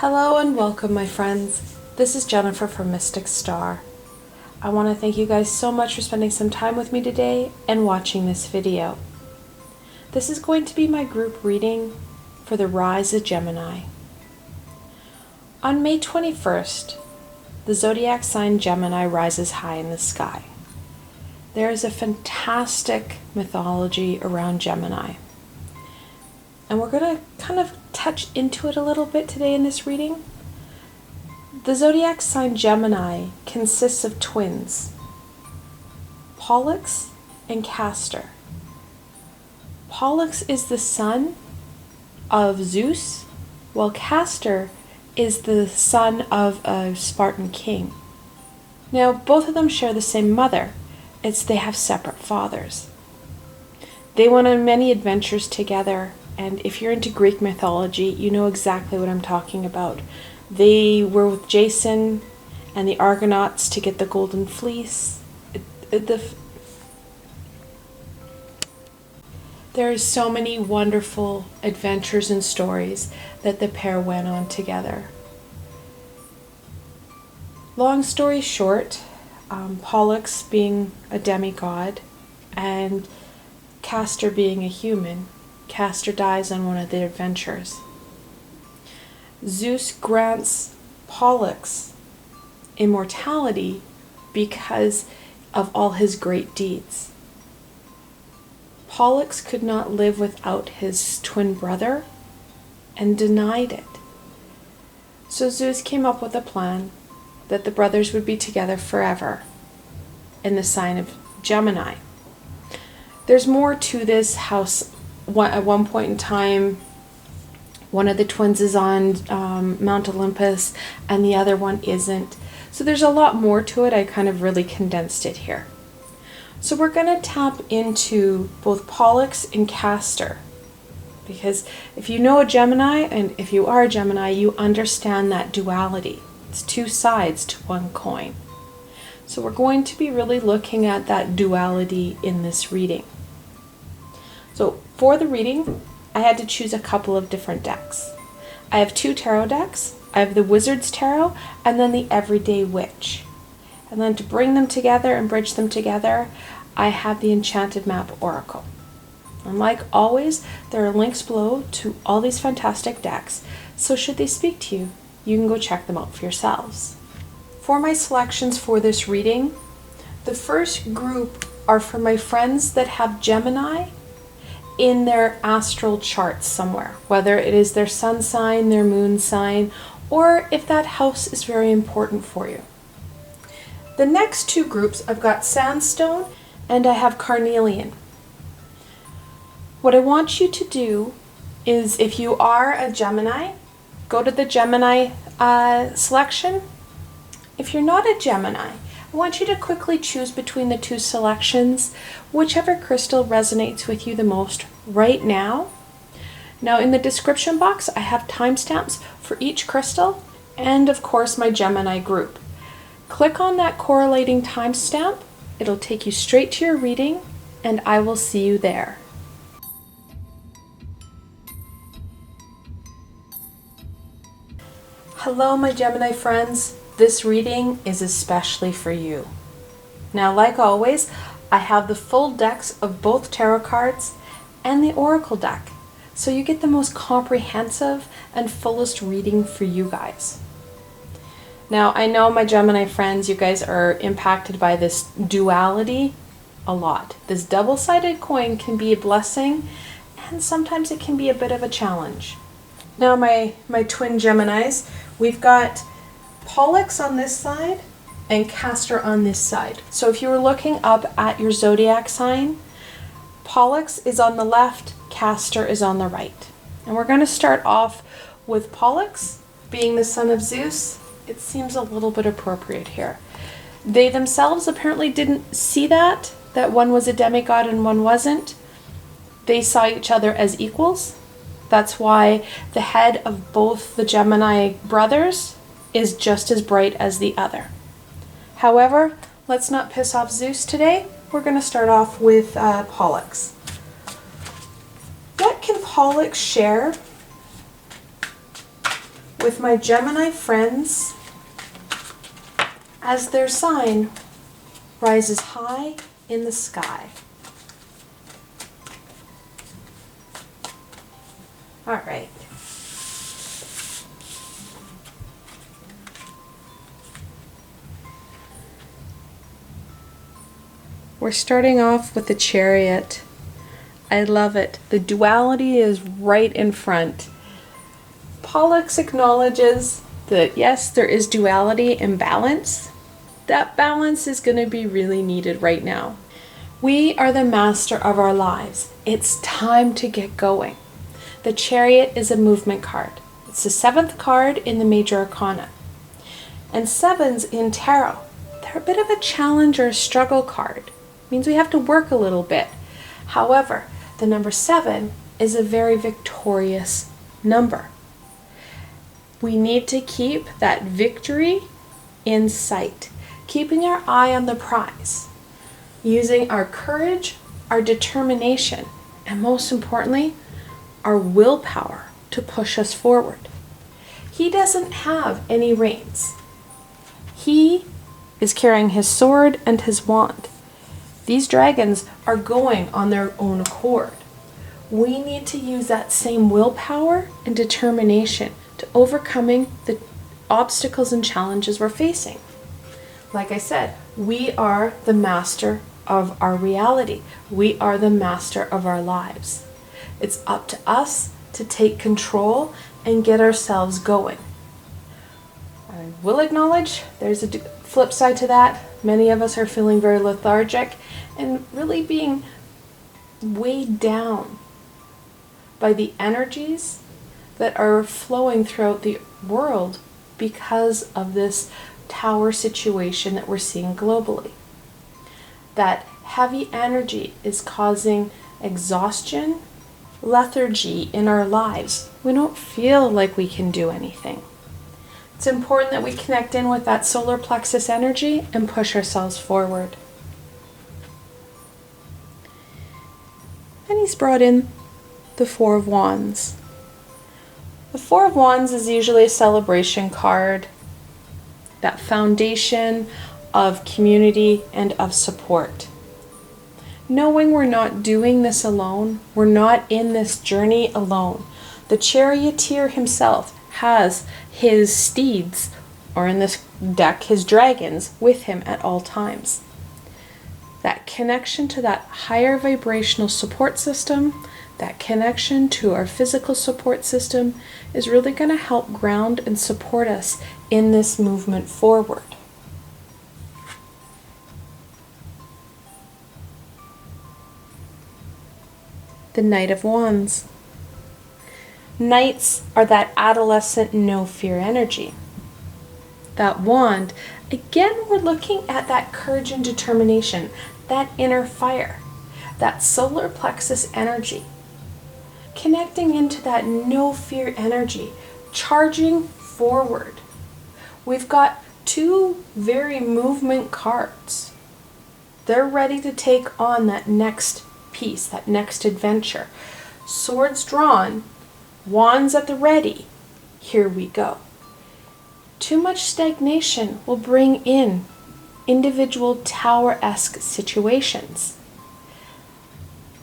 Hello and welcome, my friends. This is Jennifer from Mystic Star. I want to thank you guys so much for spending some time with me today and watching this video. This is going to be my group reading for the Rise of Gemini. On May 21st, the zodiac sign Gemini rises high in the sky. There is a fantastic mythology around Gemini. And we're going to kind of touch into it a little bit today in this reading. The zodiac sign Gemini consists of twins, Pollux and Castor. Pollux is the son of Zeus, while Castor is the son of a Spartan king. Now, both of them share the same mother. They have separate fathers. They went on many adventures together. And if you're into Greek mythology, you know exactly what I'm talking about. They were with Jason and the Argonauts to get the Golden Fleece. There are so many wonderful adventures and stories that the pair went on together. Long story short, Pollux being a demigod and Castor being a human, Castor dies on one of the adventures. Zeus grants Pollux immortality because of all his great deeds. Pollux could not live without his twin brother and denied it. So Zeus came up with a plan that the brothers would be together forever in the sign of Gemini. There's more to this house. At one point in time, one of the twins is on Mount Olympus and the other one isn't. So there's a lot more to it. I kind of really condensed it here. So we're going to tap into both Pollux and Castor, because if you know a Gemini, and if you are a Gemini, you understand that duality. It's two sides to one coin. So we're going to be really looking at that duality in this reading. So for the reading, I had to choose a couple of different decks. I have two tarot decks. I have the Wizard's Tarot and then the Everyday Witch. And then to bring them together and bridge them together, I have the Enchanted Map Oracle. And like always, there are links below to all these fantastic decks, so should they speak to you, you can go check them out for yourselves. For my selections for this reading, the first group are for my friends that have Gemini in their astral charts somewhere, whether it is their sun sign, their moon sign, or if that house is very important for you. The next two groups, I've got Sandstone and I have Carnelian. What I want you to do is, if you are a Gemini, go to the Gemini selection. If you're not a Gemini, I want you to quickly choose between the two selections, whichever crystal resonates with you the most right now. Now in the description box, I have timestamps for each crystal and of course my Gemini group. Click on that correlating timestamp. It'll take you straight to your reading and I will see you there. Hello, my Gemini friends. This reading is especially for you. Now, like always, I have the full decks of both tarot cards and the Oracle deck, so you get the most comprehensive and fullest reading for you guys. Now, I know my Gemini friends, you guys are impacted by this duality a lot. This double-sided coin can be a blessing, and sometimes it can be a bit of a challenge. Now, my twin Geminis, we've got Pollux on this side and Castor on this side. So if you were looking up at your zodiac sign, Pollux is on the left, Castor is on the right. And we're going to start off with Pollux being the son of Zeus. It seems a little bit appropriate here. They themselves apparently didn't see that one was a demigod and one wasn't. They saw each other as equals. That's why the head of both the Gemini brothers is just as bright as the other. However, let's not piss off Zeus today. We're going to start off with Pollux. What can Pollux share with my Gemini friends as their sign rises high in the sky. All right. We're starting off with the Chariot. I love it. The duality is right in front. Pollux acknowledges that yes, there is duality and balance. That balance is going to be really needed right now. We are the master of our lives. It's time to get going. The Chariot is a movement card. It's the 7th card in the Major Arcana. And 7s in Tarot, they're a bit of a challenge or a struggle card. It means we have to work a little bit. However, the number 7 is a very victorious number. We need to keep that victory in sight, keeping our eye on the prize, using our courage, our determination, and most importantly, our willpower to push us forward. He doesn't have any reins. He is carrying his sword and his wand. These dragons are going on their own accord. We need to use that same willpower and determination to overcoming the obstacles and challenges we're facing. Like I said, we are the master of our reality. We are the master of our lives. It's up to us to take control and get ourselves going. I will acknowledge there's a flip side to that. Many of us are feeling very lethargic and really being weighed down by the energies that are flowing throughout the world because of this tower situation that we're seeing globally. That heavy energy is causing exhaustion, lethargy in our lives. We don't feel like we can do anything. It's important that we connect in with that solar plexus energy and push ourselves forward. And he's brought in the 4 of Wands. The 4 of Wands is usually a celebration card, that foundation of community and of support. Knowing we're not doing this alone, we're not in this journey alone. The charioteer himself has his steeds, or in this deck, his dragons, with him at all times. That connection to that higher vibrational support system, that connection to our physical support system is really going to help ground and support us in this movement forward. The Knight of Wands. Knights are that adolescent no fear energy. That wand, again, we're looking at that courage and determination, that inner fire, that solar plexus energy. Connecting into that no fear energy, charging forward. We've got 2 very movement cards. They're ready to take on that next piece, that next adventure. Swords drawn, wands at the ready. Here we go. Too much stagnation will bring in individual tower-esque situations.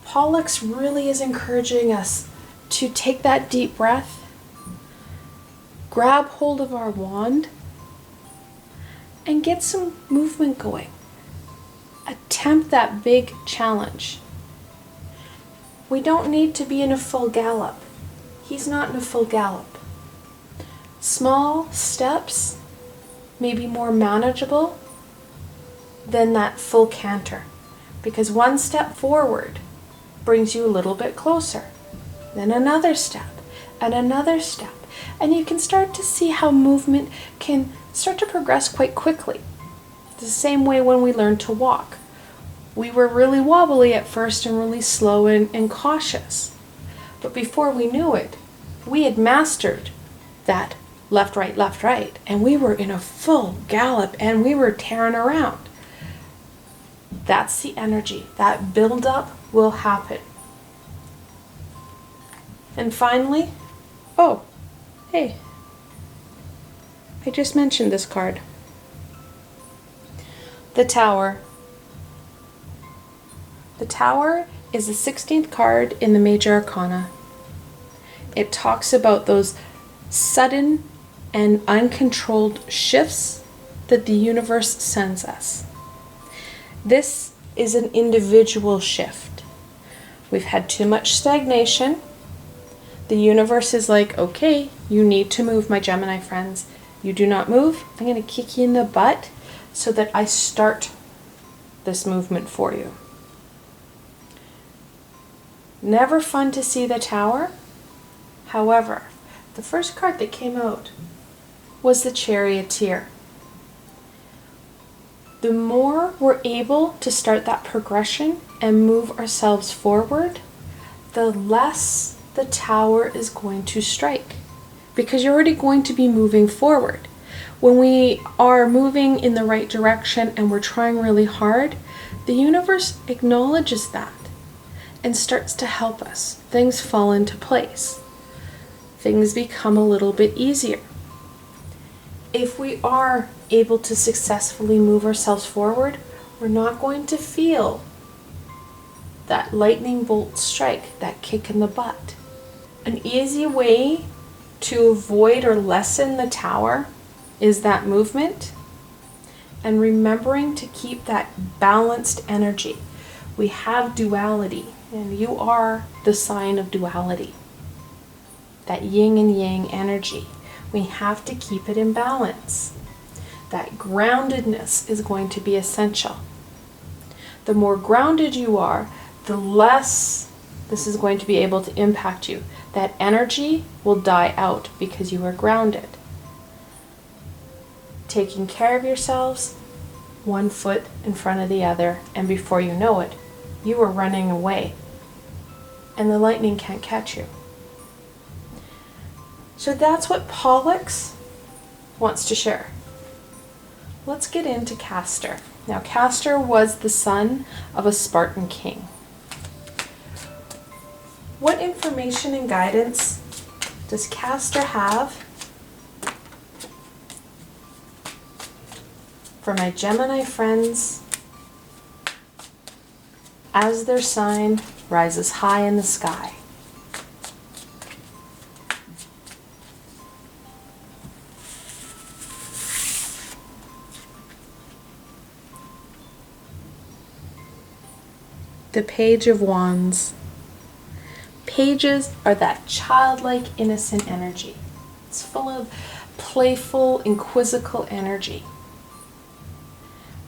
Pollux really is encouraging us to take that deep breath, grab hold of our wand, and get some movement going. Attempt that big challenge. We don't need to be in a full gallop. He's not in a full gallop. Small steps may be more manageable than that full canter, because 1 step forward brings you a little bit closer, then another step, and another step. And you can start to see how movement can start to progress quite quickly. The same way when we learned to walk. We were really wobbly at first and really slow and cautious. But before we knew it, we had mastered that left, right, and we were in a full gallop and we were tearing around. That's the energy. That build-up will happen. And finally, oh, hey, I just mentioned this card. The Tower. The Tower is the 16th card in the Major Arcana. It talks about those sudden and uncontrolled shifts that the universe sends us. This is an individual shift. We've had too much stagnation. The universe is like, okay, you need to move, my Gemini friends. You do not move, I'm going to kick you in the butt so that I start this movement for you. Never fun to see the Tower. However, the first card that came out was the Charioteer. The more we're able to start that progression and move ourselves forward, the less the Tower is going to strike, because you're already going to be moving forward. When we are moving in the right direction and we're trying really hard, the universe acknowledges that and starts to help us. Things fall into place. Things become a little bit easier. If we are able to successfully move ourselves forward, we're not going to feel that lightning bolt strike, that kick in the butt. An easy way to avoid or lessen the Tower is that movement and remembering to keep that balanced energy. We have duality, and you are the sign of duality. That yin and yang energy. We have to keep it in balance. That groundedness is going to be essential. The more grounded you are, the less this is going to be able to impact you. That energy will die out because you are grounded. Taking care of yourselves, one foot in front of the other, and before you know it, you are running away, and the lightning can't catch you. So that's what Pollux wants to share. Let's get into Castor. Now, Castor was the son of a Spartan king. What information and guidance does Castor have for my Gemini friends as their sign rises high in the sky? The Page of Wands. Pages are that childlike, innocent energy. It's full of playful, inquisitive energy.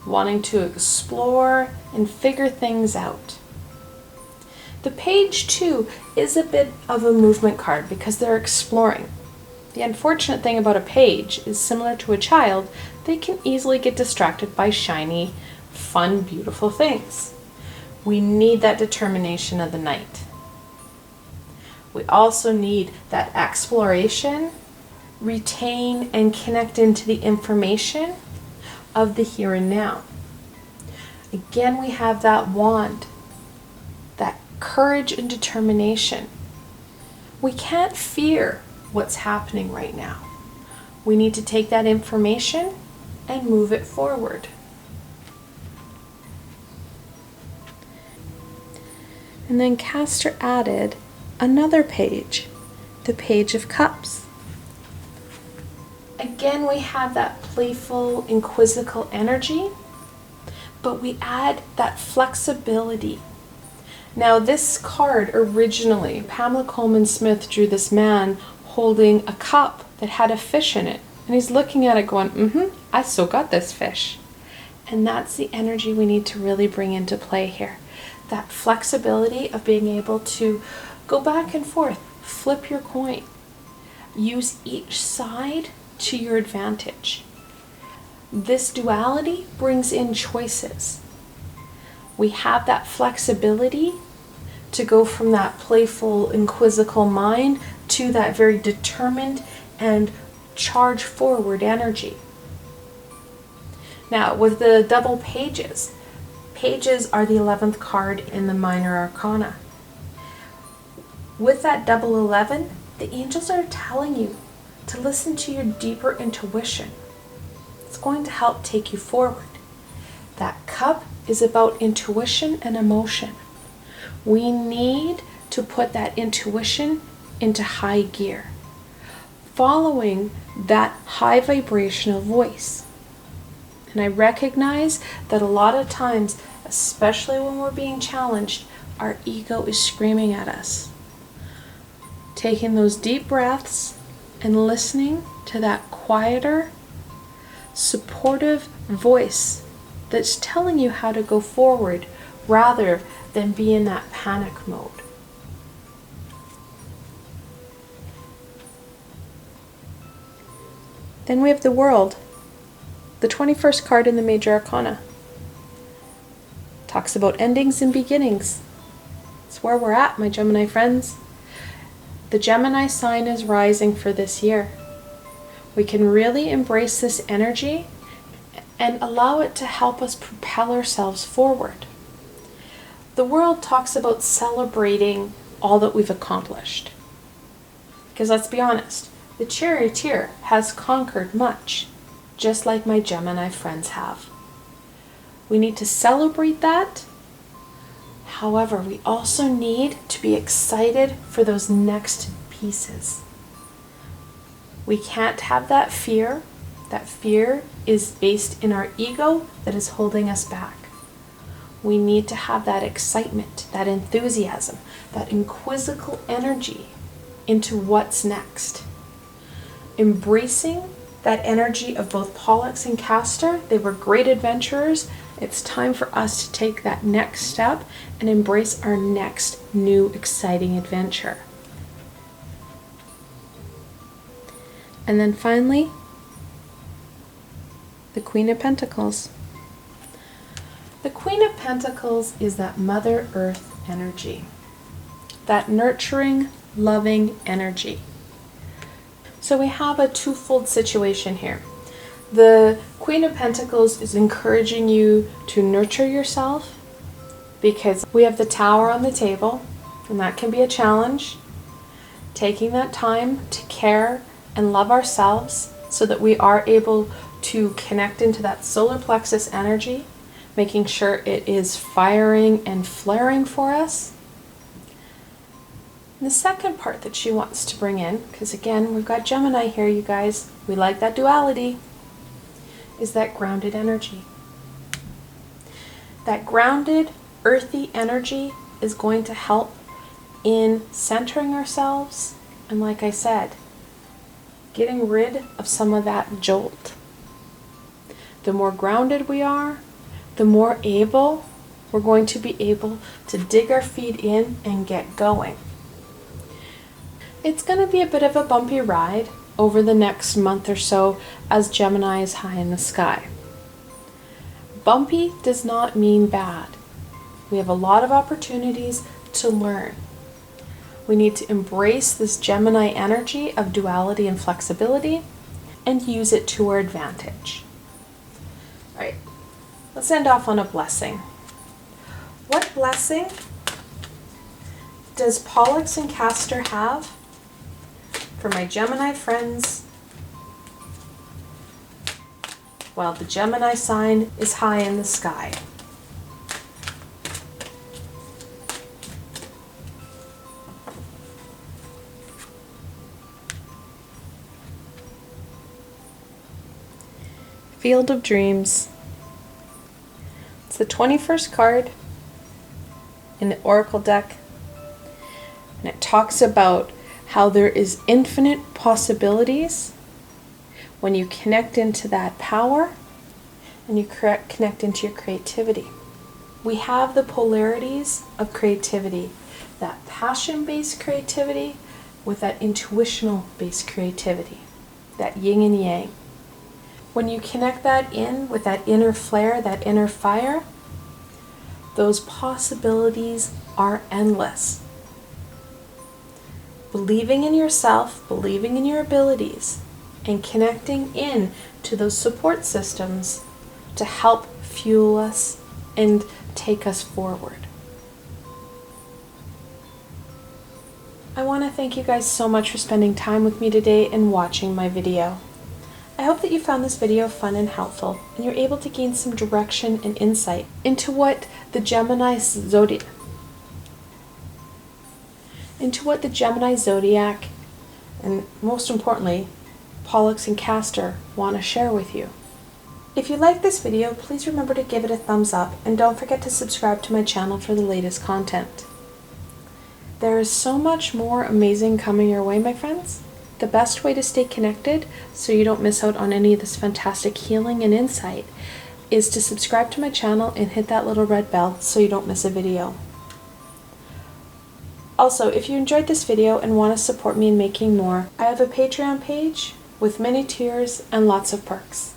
Wanting to explore and figure things out. The Page, too, is a bit of a movement card because they're exploring. The unfortunate thing about a page is, similar to a child, they can easily get distracted by shiny, fun, beautiful things. We need that determination of the knight. We also need that exploration, retain and connect into the information of the here and now. Again, we have that wand, that courage and determination. We can't fear what's happening right now. We need to take that information and move it forward. And then Castor added another page, the Page of Cups. Again, we have that playful, inquisitive energy, but we add that flexibility. Now, this card originally, Pamela Coleman Smith drew this man holding a cup that had a fish in it. And he's looking at it going, I still got this fish. And that's the energy we need to really bring into play here. That flexibility of being able to go back and forth, flip your coin, use each side to your advantage. This duality brings in choices. We have that flexibility to go from that playful, inquisitive mind to that very determined and charge forward energy. Now, with the double pages, pages are the 11th card in the Minor Arcana. With that double 11, the angels are telling you to listen to your deeper intuition. It's going to help take you forward. That cup is about intuition and emotion. We need to put that intuition into high gear, following that high vibrational voice. And I recognize that a lot of times, especially when we're being challenged, our ego is screaming at us. Taking those deep breaths and listening to that quieter, supportive voice that's telling you how to go forward rather than be in that panic mode. Then we have the World, the 21st card in the Major Arcana. Talks about endings and beginnings. It's where we're at, my Gemini friends. The Gemini sign is rising for this year. We can really embrace this energy and allow it to help us propel ourselves forward. The World talks about celebrating all that we've accomplished. Because let's be honest, the charioteer has conquered much, just like my Gemini friends have. We need to celebrate that. However, we also need to be excited for those next pieces. We can't have that fear. That fear is based in our ego that is holding us back. We need to have that excitement, that enthusiasm, that inquisitive energy into what's next. Embracing that energy of both Pollux and Castor. They were great adventurers. It's time for us to take that next step and embrace our next new exciting adventure. And then finally, the Queen of Pentacles. The Queen of Pentacles is that Mother Earth energy, that nurturing, loving energy. So we have a twofold situation here. The Queen of Pentacles is encouraging you to nurture yourself because we have the Tower on the table, and that can be a challenge. Taking that time to care and love ourselves so that we are able to connect into that solar plexus energy, making sure it is firing and flaring for us. And the second part that she wants to bring in, because again, we've got Gemini here, you guys, we like that duality, is that grounded energy. That grounded, earthy energy is going to help in centering ourselves and, like I said, getting rid of some of that jolt. The more grounded we are, the more able we're going to be able to dig our feet in and get going. It's going to be a bit of a bumpy ride over the next month or so as Gemini is high in the sky. Bumpy does not mean bad. We have a lot of opportunities to learn. We need to embrace this Gemini energy of duality and flexibility and use it to our advantage. All right, let's end off on a blessing. What blessing does Pollux and Castor have for my Gemini friends while the Gemini sign is high in the sky? Field of Dreams. It's the 21st card in the Oracle deck, and it talks about how there is infinite possibilities when you connect into that power and you connect into your creativity. We have the polarities of creativity, that passion-based creativity with that intuitional-based creativity, that yin and yang. When you connect that in with that inner flare, that inner fire, those possibilities are endless. Believing in yourself, believing in your abilities, and connecting in to those support systems to help fuel us and take us forward. I want to thank you guys so much for spending time with me today and watching my video. I hope that you found this video fun and helpful, and you're able to gain some direction and insight into what the Gemini zodiac and, most importantly, Pollux and Castor want to share with you. If you like this video, please remember to give it a thumbs up, and don't forget to subscribe to my channel for the latest content. There is so much more amazing coming your way, my friends. The best way to stay connected so you don't miss out on any of this fantastic healing and insight is to subscribe to my channel and hit that little red bell so you don't miss a video. Also, if you enjoyed this video and want to support me in making more, I have a Patreon page with many tiers and lots of perks.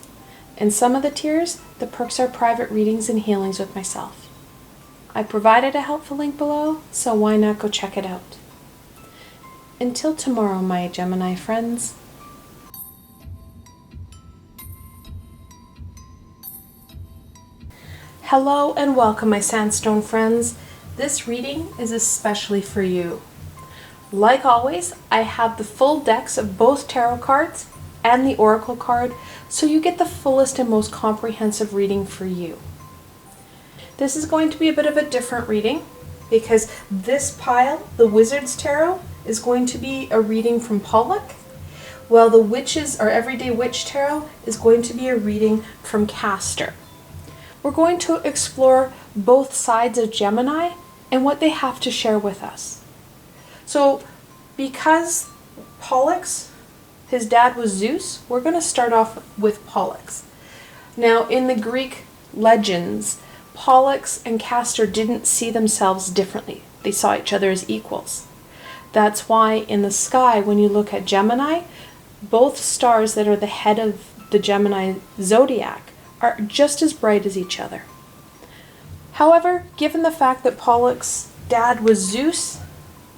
In some of the tiers, the perks are private readings and healings with myself. I provided a helpful link below, so why not go check it out? Until tomorrow, my Gemini friends. Hello and welcome, my Sandstone friends. This reading is especially for you. Like always, I have the full decks of both tarot cards and the oracle card, so you get the fullest and most comprehensive reading for you. This is going to be a bit of a different reading because this pile, the Wizard's Tarot, is going to be a reading from Pollux, while the Witches or Everyday Witch Tarot is going to be a reading from Castor. We're going to explore both sides of Gemini and what they have to share with us. So, because Pollux, his dad was Zeus, we're going to start off with Pollux. Now, in the Greek legends, Pollux and Castor didn't see themselves differently. They saw each other as equals. That's why in the sky, when you look at Gemini, both stars that are the head of the Gemini zodiac are just as bright as each other. However, given the fact that Pollux's dad was Zeus,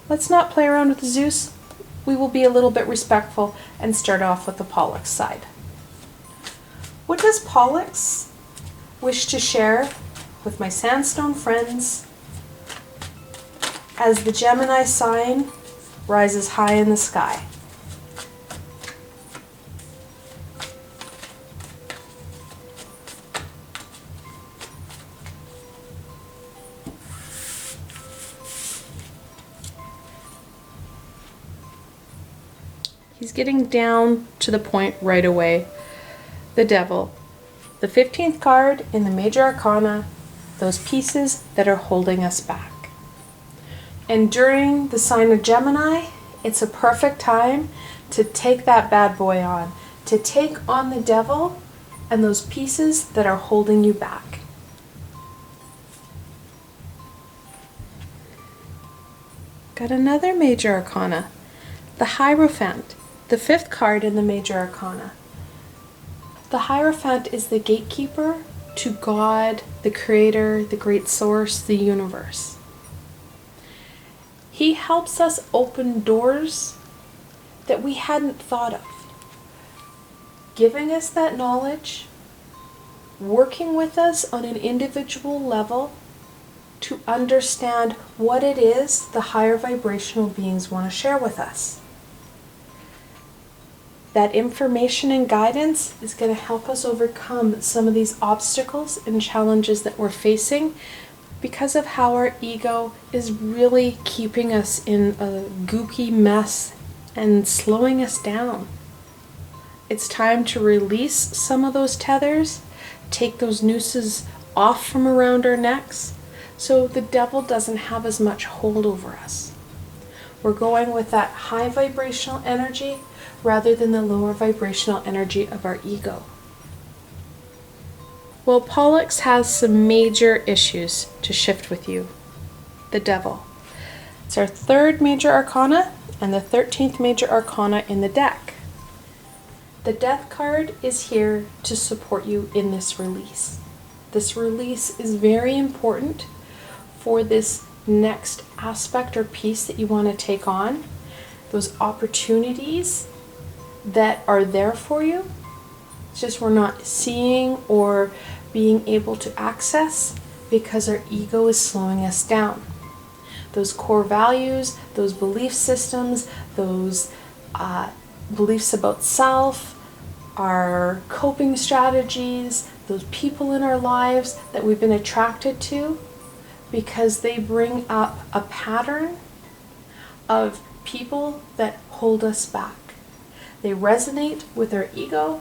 let's not play around with Zeus. We will be a little bit respectful and start off with the Pollux side. What does Pollux wish to share with my Sandstone friends as the Gemini sign rises high in the sky? He's getting down to the point right away. The Devil. The 15th card in the Major Arcana, those pieces that are holding us back. And during the sign of Gemini, it's a perfect time to take that bad boy on, to take on the Devil and those pieces that are holding you back. Got another Major Arcana, the Hierophant. The 5th card in the Major Arcana. The Hierophant is the gatekeeper to God, the Creator, the Great Source, the universe. He helps us open doors that we hadn't thought of, giving us that knowledge, working with us on an individual level to understand what it is the higher vibrational beings want to share with us. That information and guidance is going to help us overcome some of these obstacles and challenges that we're facing because of how our ego is really keeping us in a gooky mess and slowing us down. It's time to release some of those tethers, take those nooses off from around our necks so the Devil doesn't have as much hold over us. We're going with that high vibrational energy rather than the lower vibrational energy of our ego. Well, Pollux has some major issues to shift with you. The Devil. It's our 3rd Major Arcana and the 13th Major Arcana in the deck. The Death card is here to support you in this release. This release is very important for this next aspect or piece that you want to take on. Those opportunities that are there for you. It's just we're not seeing or being able to access because our ego is slowing us down. those core values, those belief systems, those beliefs about self, our coping strategies, those people in our lives that we've been attracted to, because they bring up a pattern of people that hold us back. They resonate with our ego,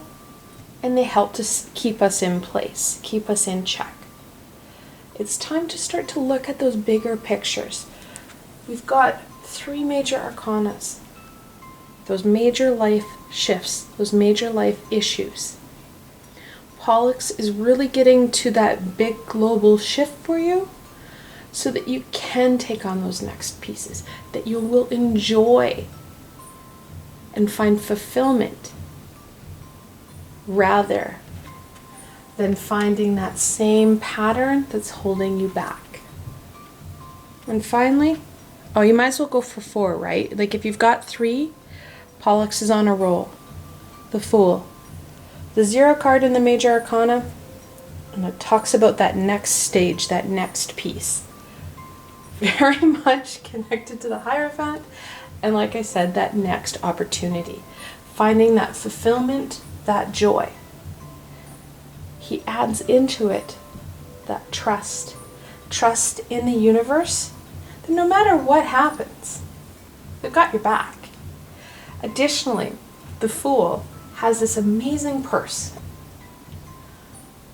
and they help to keep us in place, keep us in check. It's time to start to look at those bigger pictures. We've got 3 major arcanas, those major life shifts, those major life issues. Pollux is really getting to that big global shift for you so that you can take on those next pieces, that you will enjoy and find fulfillment rather than finding that same pattern that's holding you back. And finally, you might as well go for 4, right? Like if you've got 3, Pollux is on a roll. The Fool. The 0 card in the major arcana, and it talks about that next stage, that next piece. Very much connected to the Hierophant, and like I said, that next opportunity. Finding that fulfillment, that joy. He adds into it that trust. Trust in the universe that no matter what happens, they've got your back. Additionally, the Fool has this amazing purse.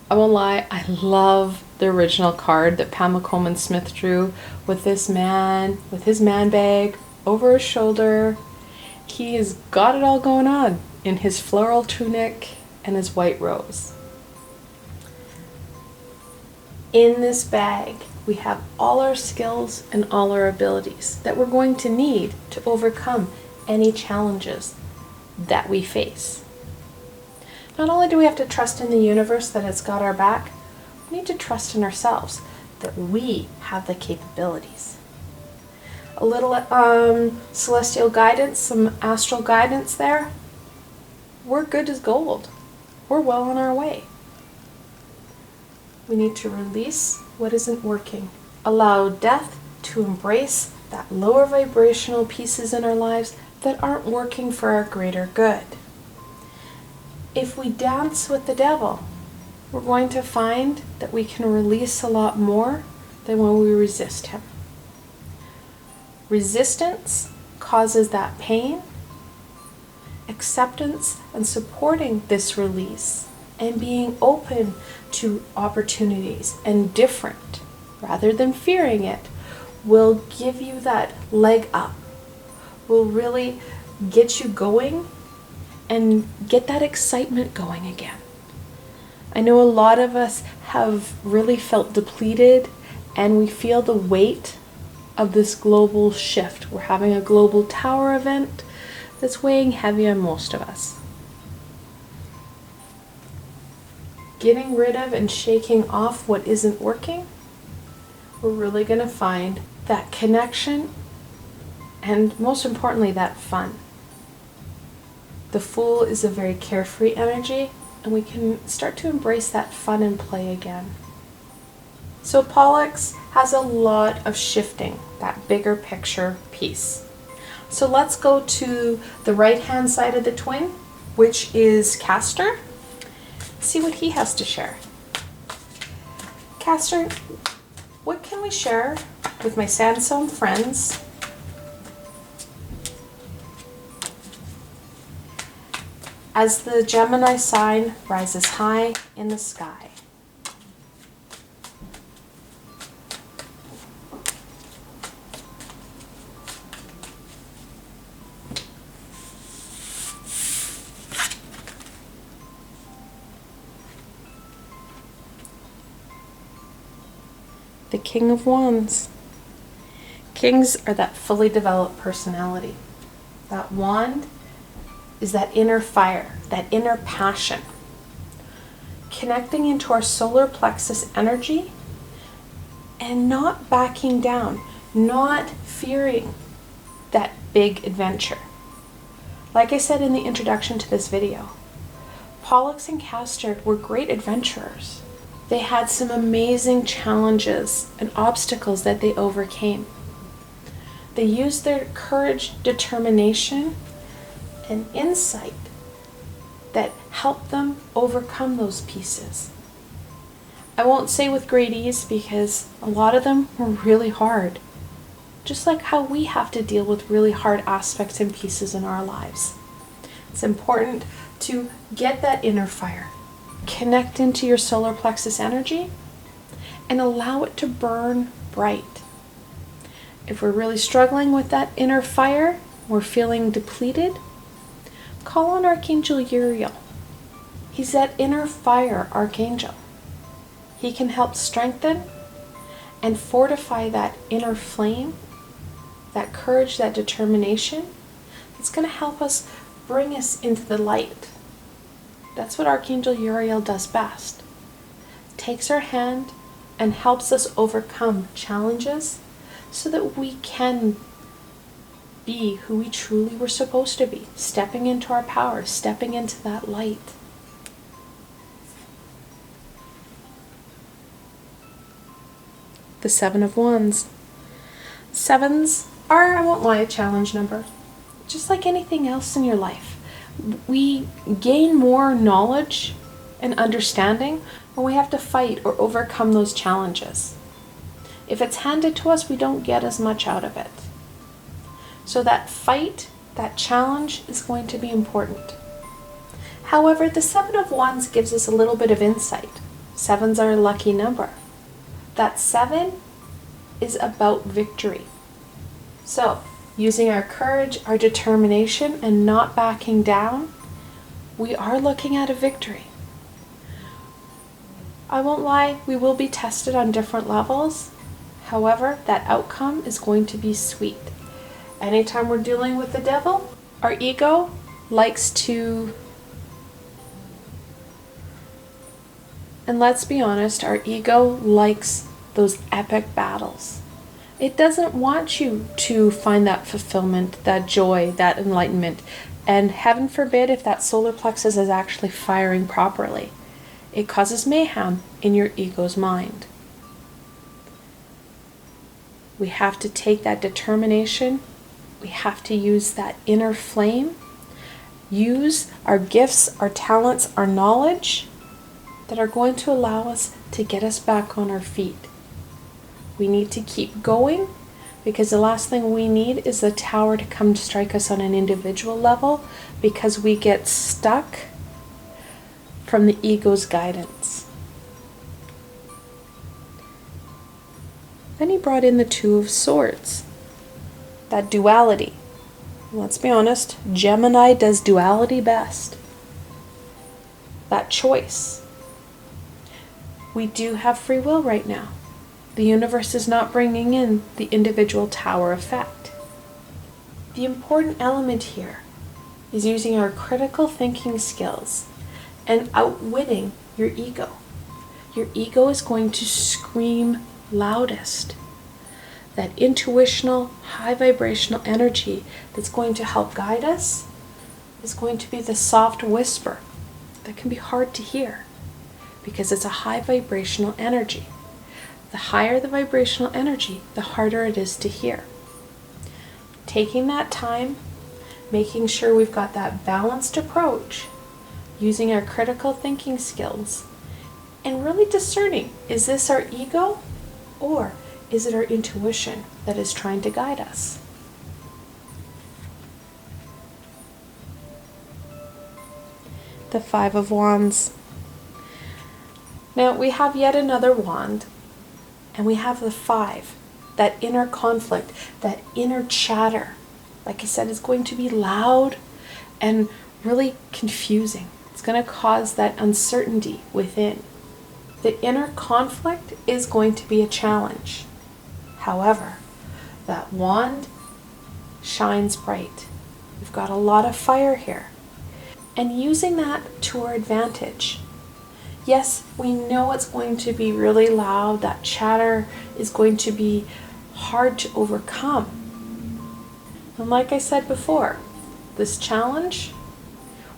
I won't lie, I love the original card that Pamela Coleman Smith drew with this man, with his man bag over his shoulder. He has got it all going on in his floral tunic and his white rose. In this bag, we have all our skills and all our abilities that we're going to need to overcome any challenges that we face. Not only do we have to trust in the universe that it's got our back, we need to trust in ourselves that we have the capabilities. A little celestial guidance, some astral guidance there. We're good as gold. We're well on our way. We need to release what isn't working. Allow death to embrace that lower vibrational pieces in our lives that aren't working for our greater good. If we dance with the devil, we're going to find that we can release a lot more than when we resist him. Resistance causes that pain. Acceptance and supporting this release and being open to opportunities and different rather than fearing it will give you that leg up, will really get you going and get that excitement going again. I know a lot of us have really felt depleted, and we feel the weight of this global shift. We're having a global tower event that's weighing heavy on most of us. Getting rid of and shaking off what isn't working, we're really going to find that connection and most importantly, that fun. The Fool is a very carefree energy, and we can start to embrace that fun and play again. So Pollux has a lot of shifting, that bigger picture piece. So let's go to the right-hand side of the twin, which is Castor. See what he has to share. Castor, what can we share with my sandstone friends as the Gemini sign rises high in the sky? The King of Wands. Kings are that fully developed personality. That wand is that inner fire, that inner passion. Connecting into our solar plexus energy and not backing down, not fearing that big adventure. Like I said in the introduction to this video, Pollux and Castor were great adventurers. They had some amazing challenges and obstacles that they overcame. They use their courage, determination, and insight that help them overcome those pieces. I won't say with great ease because a lot of them were really hard. Just like how we have to deal with really hard aspects and pieces in our lives. It's important to get that inner fire, connect into your solar plexus energy, and allow it to burn bright. If we're really struggling with that inner fire, we're feeling depleted, call on Archangel Uriel. He's that inner fire archangel. He can help strengthen and fortify that inner flame, that courage, that determination. It's going to help us bring us into the light. That's what Archangel Uriel does best. Takes our hand and helps us overcome challenges so that we can be who we truly were supposed to be, stepping into our power, stepping into that light. The Seven of Wands. Sevens are, I won't lie, a challenge number. Just like anything else in your life. We gain more knowledge and understanding when we have to fight or overcome those challenges. If it's handed to us, we don't get as much out of it. So that fight, that challenge is going to be important. However, the Seven of Wands gives us a little bit of insight. Sevens are a lucky number. That 7 is about victory. So, using our courage, our determination, and not backing down, we are looking at a victory. I won't lie, we will be tested on different levels. However, that outcome is going to be sweet. Anytime we're dealing with the devil, our ego likes to, and let's be honest, our ego likes those epic battles. It doesn't want you to find that fulfillment, that joy, that enlightenment. And heaven forbid if that solar plexus is actually firing properly. It causes mayhem in your ego's mind. We have to take that determination. We have to use that inner flame. Use our gifts, our talents, our knowledge that are going to allow us to get us back on our feet. We need to keep going because the last thing we need is the tower to come strike us on an individual level because we get stuck from the ego's guidance. Then he brought in the Two of Swords, that duality. Let's be honest, Gemini does duality best. That choice. We do have free will right now. The universe is not bringing in the individual tower effect. The important element here is using our critical thinking skills and outwitting your ego. Your ego is going to scream loudest. That intuitional, high vibrational energy that's going to help guide us is going to be the soft whisper that can be hard to hear because it's a high vibrational energy. The higher the vibrational energy, the harder it is to hear. Taking that time, making sure we've got that balanced approach, using our critical thinking skills, and really discerning, is this our ego or is it our intuition that is trying to guide us? The Five of Wands. Now we have yet another wand. And we have the 5, that inner conflict, that inner chatter. Like I said, it's going to be loud and really confusing. It's going to cause that uncertainty within. The inner conflict is going to be a challenge. However, that wand shines bright. We've got a lot of fire here. And using that to our advantage. Yes, we know it's going to be really loud. That chatter is going to be hard to overcome. And like I said before, this challenge,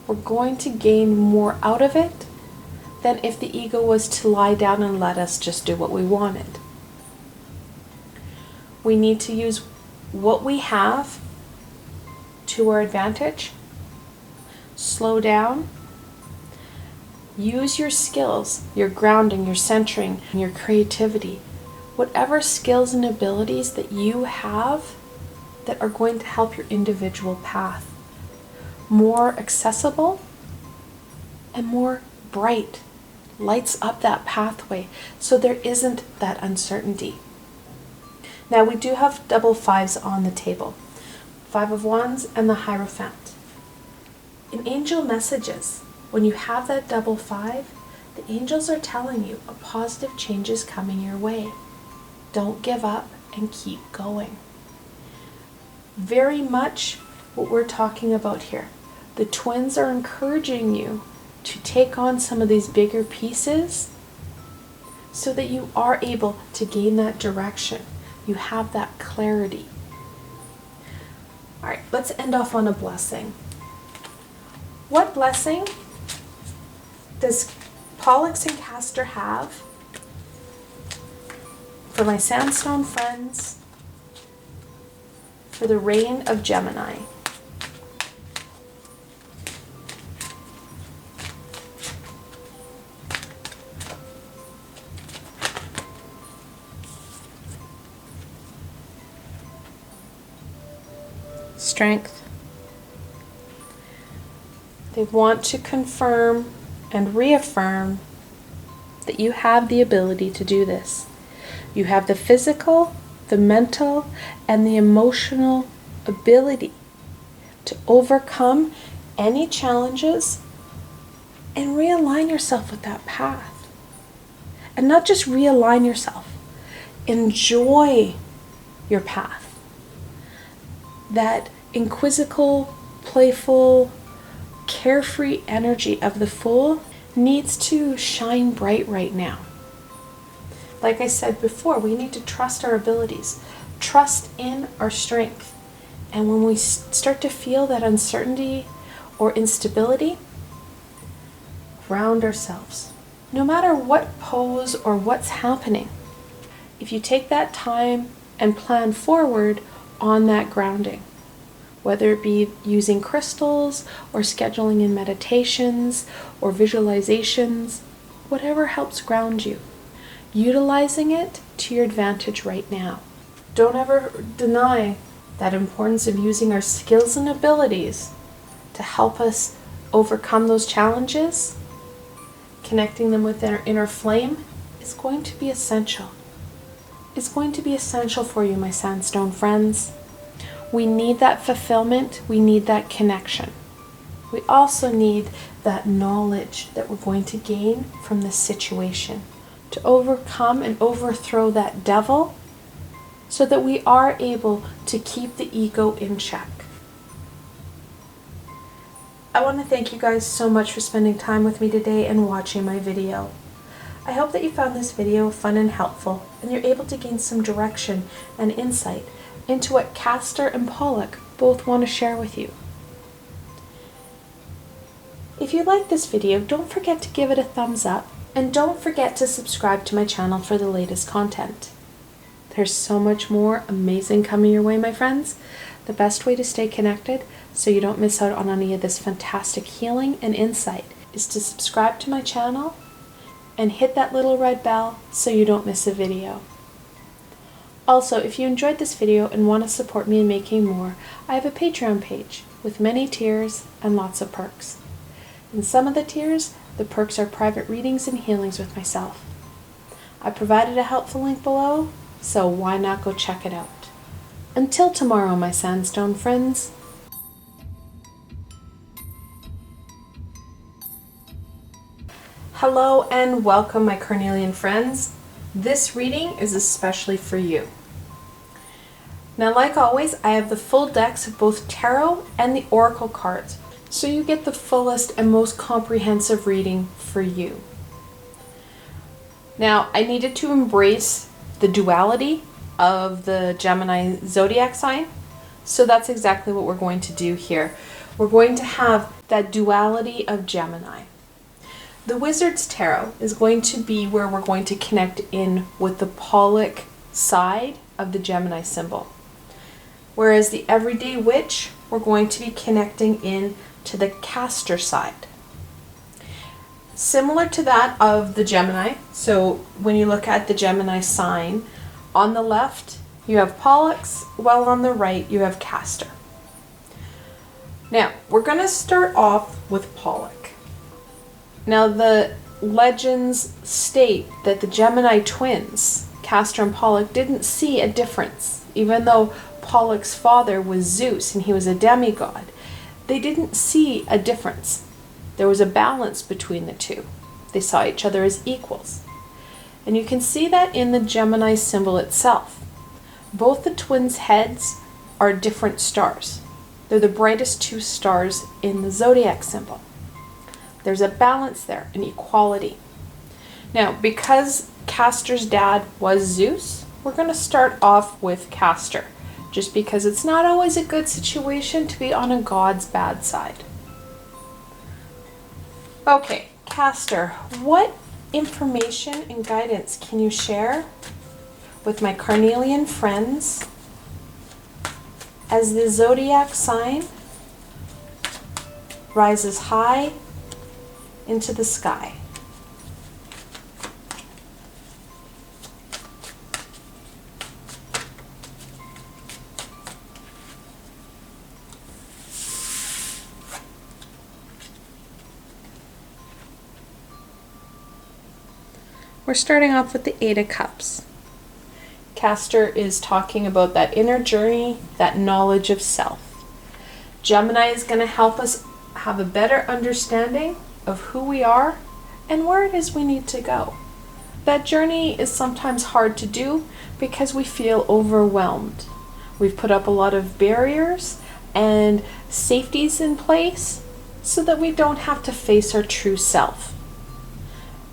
we're going to gain more out of it than if the ego was to lie down and let us just do what we wanted. We need to use what we have to our advantage. Slow down. Use your skills, your grounding, your centering, and your creativity. Whatever skills and abilities that you have that are going to help your individual path more accessible and more bright. Lights up that pathway so there isn't that uncertainty. Now we do have double fives on the table. 5 of Wands and the Hierophant. In angel messages, when you have that double 5, the angels are telling you a positive change is coming your way. Don't give up and keep going. Very much what we're talking about here. The twins are encouraging you to take on some of these bigger pieces so that you are able to gain that direction. You have that clarity. All right, let's end off on a blessing. What blessing does Pollux and Castor have for my sandstone friends for the reign of Gemini? Strength. They want to confirm and reaffirm that you have the ability to do this. You have the physical, the mental, and the emotional ability to overcome any challenges and realign yourself with that path. And not just realign yourself, enjoy your path. That inquisical, playful, carefree energy of the Fool needs to shine bright right now. Like I said before, we need to trust our abilities, trust in our strength. And when we start to feel that uncertainty or instability, ground ourselves. No matter what pose or what's happening, if you take that time and plan forward on that grounding, whether it be using crystals or scheduling in meditations or visualizations, whatever helps ground you, utilizing it to your advantage right now. Don't ever deny that importance of using our skills and abilities to help us overcome those challenges. Connecting them with our inner flame is going to be essential. It's going to be essential for you, my sandstone friends. We need that fulfillment. We need that connection. We also need that knowledge that we're going to gain from this situation to overcome and overthrow that devil so that we are able to keep the ego in check. I want to thank you guys so much for spending time with me today and watching my video. I hope that you found this video fun and helpful and you're able to gain some direction and insight into what Castor and Pollux both want to share with you. If you like this video, don't forget to give it a thumbs up and don't forget to subscribe to my channel for the latest content. There's so much more amazing coming your way, my friends. The best way to stay connected so you don't miss out on any of this fantastic healing and insight is to subscribe to my channel and hit that little red bell so you don't miss a video. Also, if you enjoyed this video and want to support me in making more, I have a Patreon page with many tiers and lots of perks. In some of the tiers, the perks are private readings and healings with myself. I provided a helpful link below, so why not go check it out. Until tomorrow, my sandstone friends. Hello and welcome, my Carnelian friends. This reading is especially for you. Now, like always, I have the full decks of both tarot and the oracle cards, so you get the fullest and most comprehensive reading for you. Now, I needed to embrace the duality of the Gemini zodiac sign, so that's exactly what we're going to do here. We're going to have that duality of Gemini. The Wizard's Tarot is going to be where we're going to connect in with the Pollux side of the Gemini symbol. Whereas the everyday witch, we're going to be connecting in to the Castor side. Similar to that of the Gemini. So when you look at the Gemini sign, on the left you have Pollux, while on the right you have Castor. Now, we're going to start off with Pollux. Now, the legends state that the Gemini twins, Castor and Pollux, didn't see a difference. Even though Pollux's father was Zeus and he was a demigod, they didn't see a difference. There was a balance between the two. They saw each other as equals. And you can see that in the Gemini symbol itself. Both the twins' heads are different stars. They're the brightest two stars in the zodiac symbol. There's a balance there, an equality. Now, because Castor's dad was Zeus, we're going to start off with Castor, just because it's not always a good situation to be on a god's bad side. Okay, Castor, what information and guidance can you share with my Carnelian friends as the zodiac sign rises high into the sky? We're starting off with the Eight of Cups. Castor is talking about that inner journey, that knowledge of self. Gemini is going to help us have a better understanding of who we are and where it is we need to go. That journey is sometimes hard to do because we feel overwhelmed. We've put up a lot of barriers and safeties in place so that we don't have to face our true self.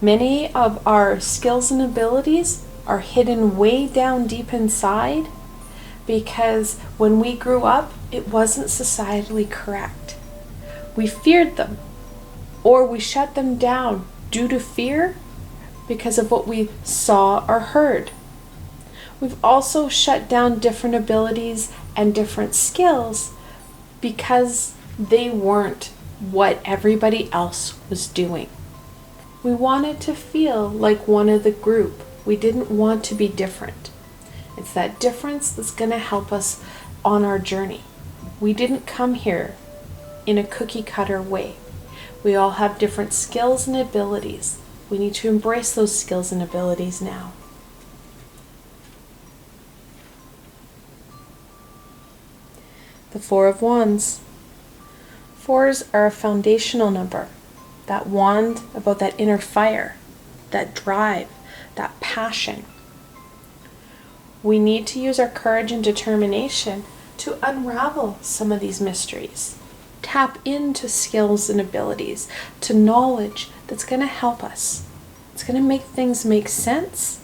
Many of our skills and abilities are hidden way down deep inside because when we grew up, it wasn't societally correct. We feared them, or we shut them down due to fear because of what we saw or heard. We've also shut down different abilities and different skills because they weren't what everybody else was doing. We wanted to feel like one of the group. We didn't want to be different. It's that difference that's going to help us on our journey. We didn't come here in a cookie cutter way. We all have different skills and abilities. We need to embrace those skills and abilities now. The Four of Wands. Fours are a foundational number. That wand about that inner fire, that drive, that passion. We need to use our courage and determination to unravel some of these mysteries. Tap into skills and abilities, to knowledge that's going to help us. It's going to make things make sense.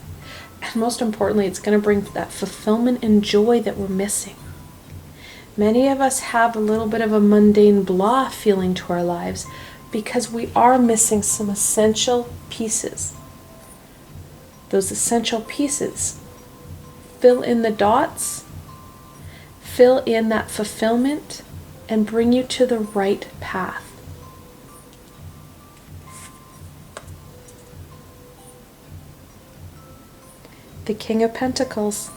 And most importantly, it's going to bring that fulfillment and joy that we're missing. Many of us have a little bit of a mundane blah feeling to our lives because we are missing some essential pieces. Those essential pieces, fill in the dots, fill in that fulfillment, and bring you to the right path. The King of Pentacles.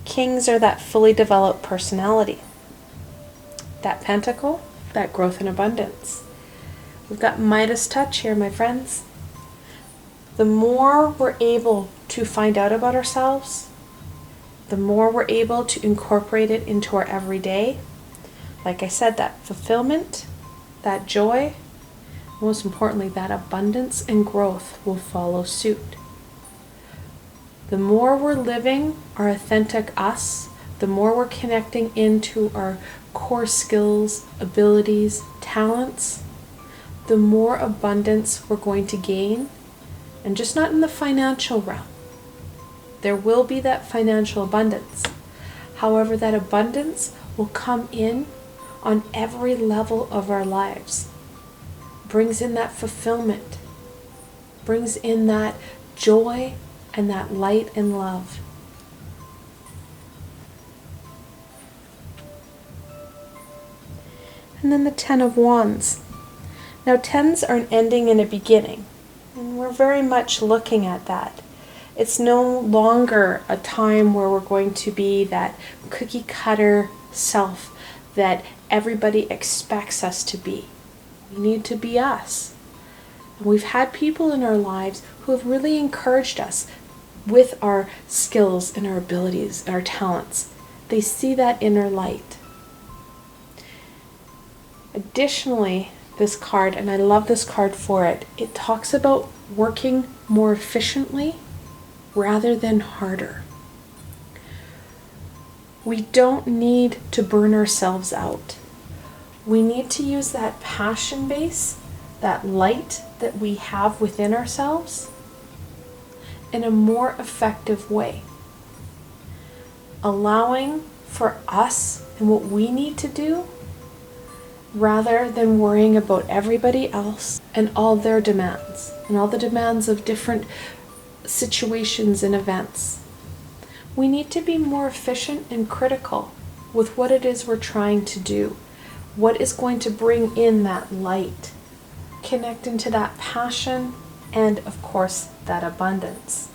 Kings are that fully developed personality. That pentacle, that growth and abundance. We've got Midas touch here, my friends. The more we're able to find out about ourselves, the more we're able to incorporate it into our everyday. Like I said, that fulfillment, that joy, most importantly, that abundance and growth will follow suit. The more we're living our authentic us, the more we're connecting into our core skills, abilities, talents, the more abundance we're going to gain, and just not in the financial realm. There will be that financial abundance. However, that abundance will come in on every level of our lives. Brings in that fulfillment, brings in that joy and that light and love. And then the 10 of Wands. Now 10s are an ending and a beginning, and we're very much looking at that. It's no longer a time where we're going to be that cookie cutter self that everybody expects us to be. We need to be us. And we've had people in our lives who have really encouraged us with our skills and our abilities, our talents. They see that inner light. Additionally, this card, and I love this card for it, it talks about working more efficiently rather than harder. We don't need to burn ourselves out. We need to use that passion base, that light that we have within ourselves, in a more effective way. Allowing for us and what we need to do, rather than worrying about everybody else and all their demands and all the demands of different situations and events. We need to be more efficient and critical with what it is we're trying to do, what is going to bring in that light, connect into that passion, and of course that abundance.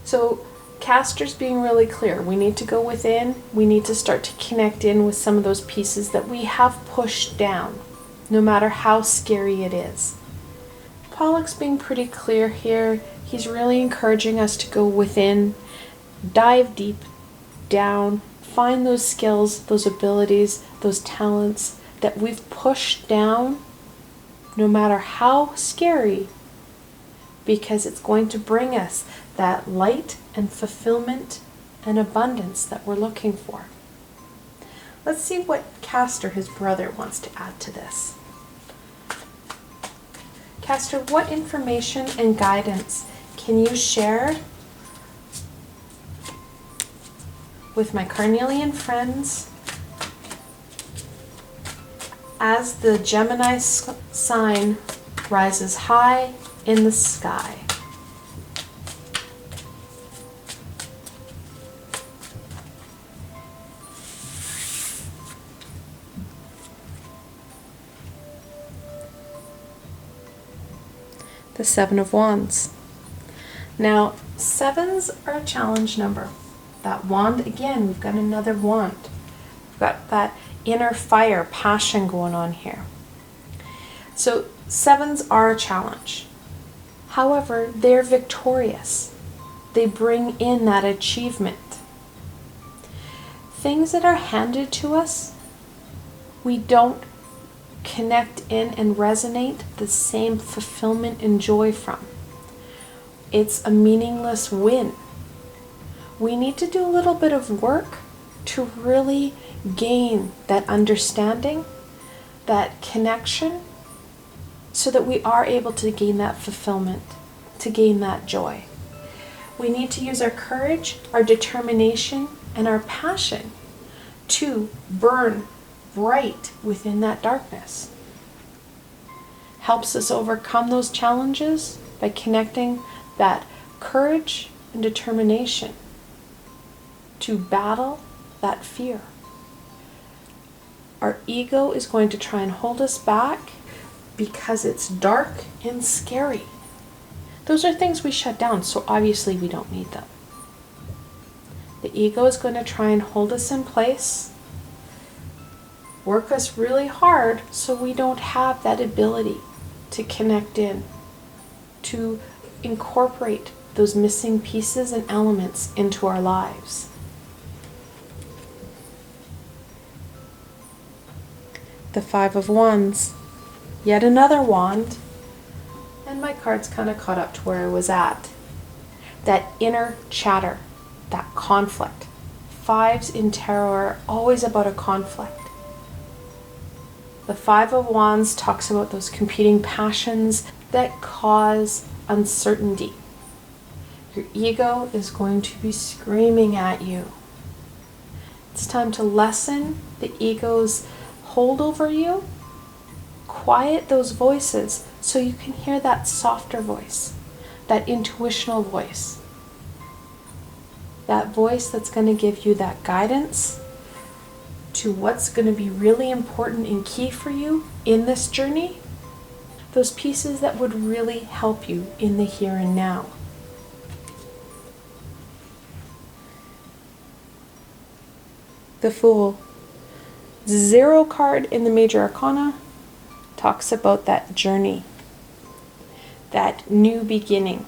So Castor's being really clear. We need to go within. We need to start to connect in with some of those pieces that we have pushed down, no matter how scary it is. Pollux being pretty clear here. He's really encouraging us to go within, dive deep down, find those skills, those abilities, those talents that we've pushed down, no matter how scary, because it's going to bring us that light and fulfillment and abundance that we're looking for. Let's see what Castor, his brother, wants to add to this. Castor, what information and guidance can you share with my Carnelian friends as the Gemini sign rises high in the sky? The 7 of Wands. Now, 7s are a challenge number. That wand, again, we've got another wand. We've got that inner fire, passion going on here. So 7s are a challenge. However, they're victorious. They bring in that achievement. Things that are handed to us, we don't connect in and resonate the same fulfillment and joy from. It's a meaningless win. We need to do a little bit of work to really gain that understanding, that connection, so that we are able to gain that fulfillment, to gain that joy. We need to use our courage, our determination, and our passion to burn bright within that darkness. Helps us overcome those challenges by connecting that courage and determination to battle that fear. Our ego is going to try and hold us back because it's dark and scary. Those are things we shut down, so obviously we don't need them. The ego is going to try and hold us in place, work us really hard so we don't have that ability to connect in, to incorporate those missing pieces and elements into our lives. The 5 of Wands, yet another wand, and my card's kind of caught up to where I was at. That inner chatter, that conflict. 5s in tarot are always about a conflict. The 5 of Wands talks about those competing passions that cause uncertainty. Your ego is going to be screaming at you. It's time to lessen the ego's hold over you. Quiet those voices so you can hear that softer voice, that intuitional voice. That voice that's going to give you that guidance, to what's going to be really important and key for you in this journey, those pieces that would really help you in the here and now. The Fool. 0 card in the Major Arcana talks about that journey, that new beginning,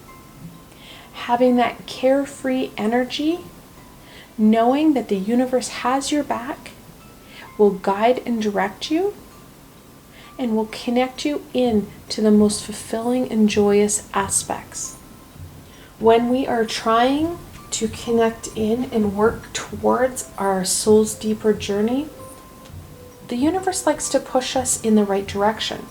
having that carefree energy, knowing that the universe has your back, will guide and direct you, and will connect you in to the most fulfilling and joyous aspects. When we are trying to connect in and work towards our soul's deeper journey, the universe likes to push us in the right direction.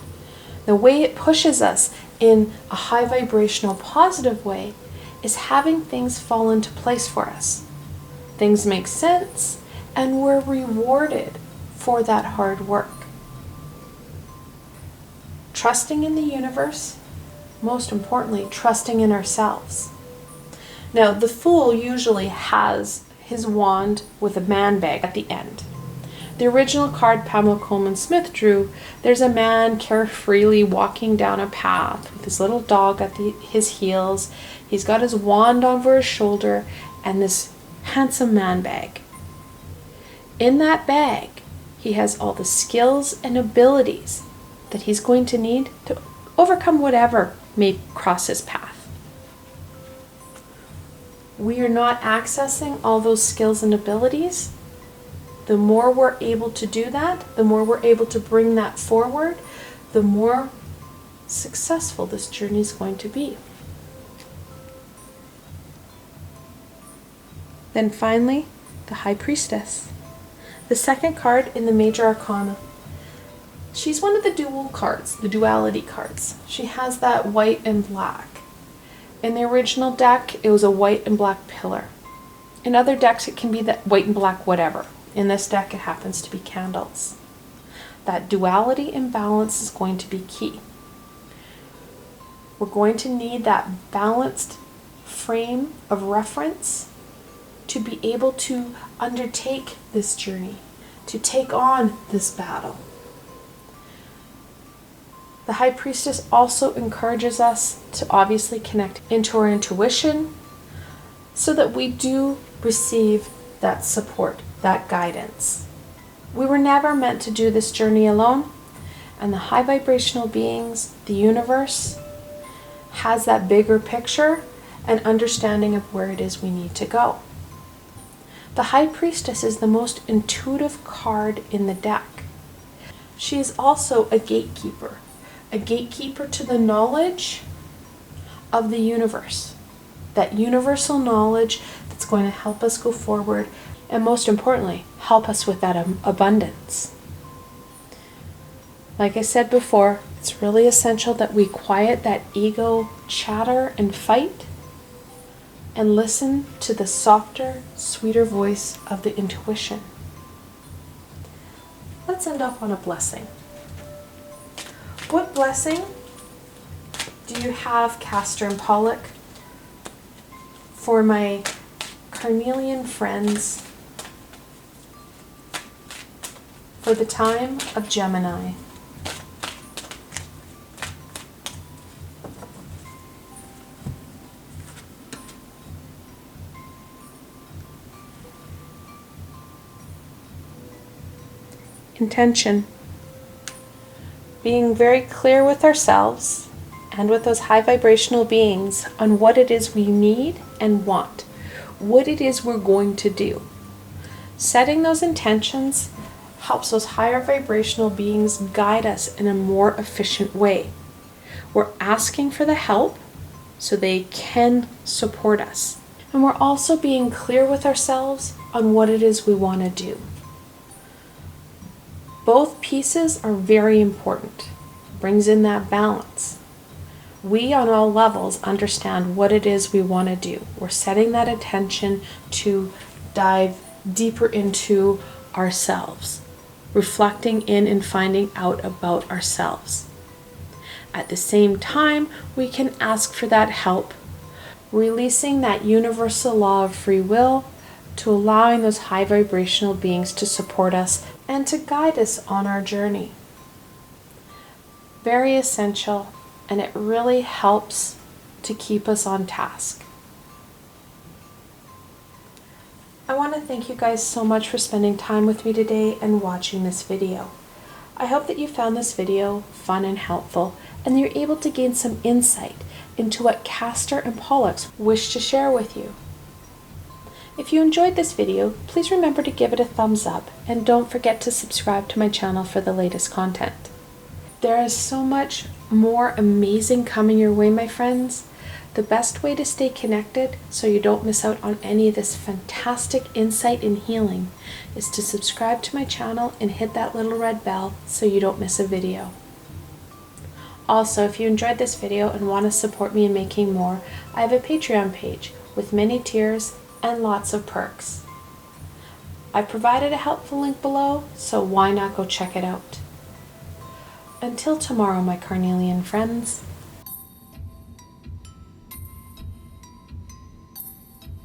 The way it pushes us in a high vibrational positive way is having things fall into place for us. Things make sense, and we're rewarded for that hard work. Trusting in the universe, most importantly, trusting in ourselves. Now, the Fool usually has his wand with a man bag at the end. The original card Pamela Coleman Smith drew, there's a man carefreely walking down a path with his little dog at his heels. He's got his wand over his shoulder and this handsome man bag. In that bag, he has all the skills and abilities that he's going to need to overcome whatever may cross his path. We are not accessing all those skills and abilities. The more we're able to do that, the more we're able to bring that forward, the more successful this journey is going to be. Then finally, the High Priestess. The second card in the Major Arcana. She's one of the dual cards, the duality cards. She has that white and black. In the original deck, it was a white and black pillar. In other decks, it can be that white and black whatever. In this deck, it happens to be candles. That duality and balance is going to be key. We're going to need that balanced frame of reference to be able to undertake this journey, to take on this battle. The High Priestess also encourages us to obviously connect into our intuition so that we do receive that support, that guidance. We were never meant to do this journey alone, and the high vibrational beings, the universe, has that bigger picture and understanding of where it is we need to go. The High Priestess is the most intuitive card in the deck. She is also a gatekeeper to the knowledge of the universe, that universal knowledge that's going to help us go forward, and most importantly, help us with that abundance. Like I said before, it's really essential that we quiet that ego chatter and fight and listen to the softer, sweeter voice of the intuition. Let's end off on a blessing. What blessing do you have, Castor and Pollux, for my Carnelian friends for the time of Gemini? Intention. Being very clear with ourselves and with those high vibrational beings on what it is we need and want, what it is we're going to do. Setting those intentions helps those higher vibrational beings guide us in a more efficient way. We're asking for the help so they can support us. And we're also being clear with ourselves on what it is we want to do. Both pieces are very important. Brings in that balance. We on all levels understand what it is we want to do. We're setting that intention to dive deeper into ourselves, reflecting in and finding out about ourselves. At the same time, we can ask for that help, releasing that universal law of free will to allowing those high vibrational beings to support us and to guide us on our journey. Very essential, and it really helps to keep us on task. I want to thank you guys so much for spending time with me today and watching this video. I hope that you found this video fun and helpful, and you're able to gain some insight into what Castor and Pollux wish to share with you. If you enjoyed this video, please remember to give it a thumbs up, and don't forget to subscribe to my channel for the latest content. There is so much more amazing coming your way, my friends. The best way to stay connected so you don't miss out on any of this fantastic insight and healing is to subscribe to my channel and hit that little red bell so you don't miss a video. Also, if you enjoyed this video and want to support me in making more, I have a Patreon page with many tiers and lots of perks. I've provided a helpful link below, so why not go check it out? Until tomorrow, my Carnelian friends.